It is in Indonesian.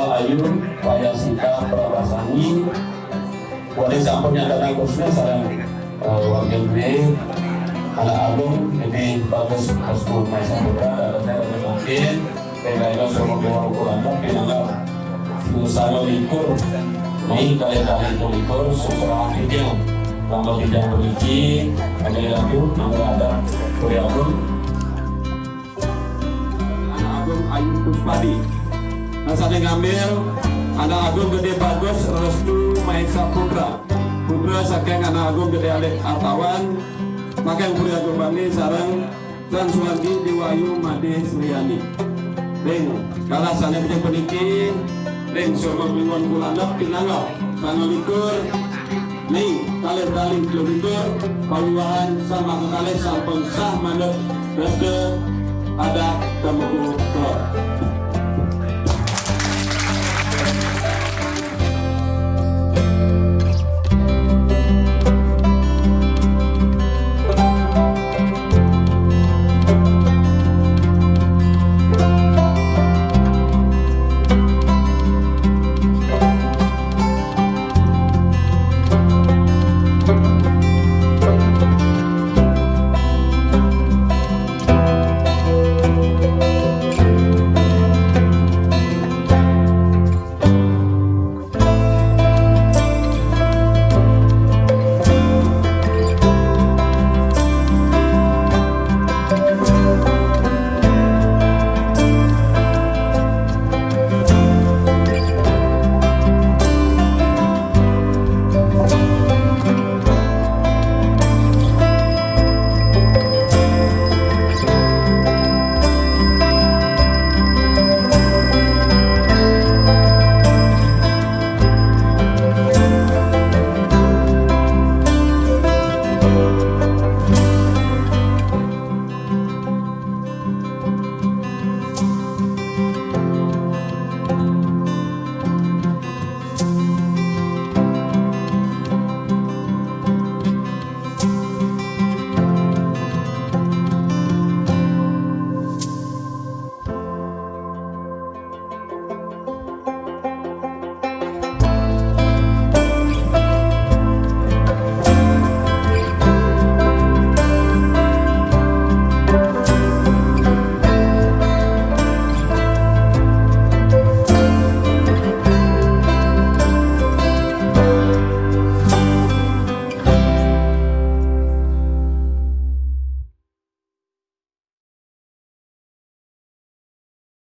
Ayu Wayasita Prabasani wali sampurnya datang khususnya sarang warga B anak agung ini bagus Hasbul Maisa Putra dan ada mungkin kailangan semua keluar kurangnya kailangan usaha likur ini kalian likur seseorang hijau tambah tidak berisi ada lagi nama ada Korea Agung anak agung Ayu Puspadi. Nah saat ngambil anak agung gede bagus Restu Maisa Putra saking anak agung gede Alek Artawan maka yang Korea Agung Bani sarang Transwardi Dewayu Made Sriani ring kalah sana punya peniki ring semua bingung kulanap pinangau sana likur nih kalian kali likur paluan sama kekali sampun sah manut restu ada kamu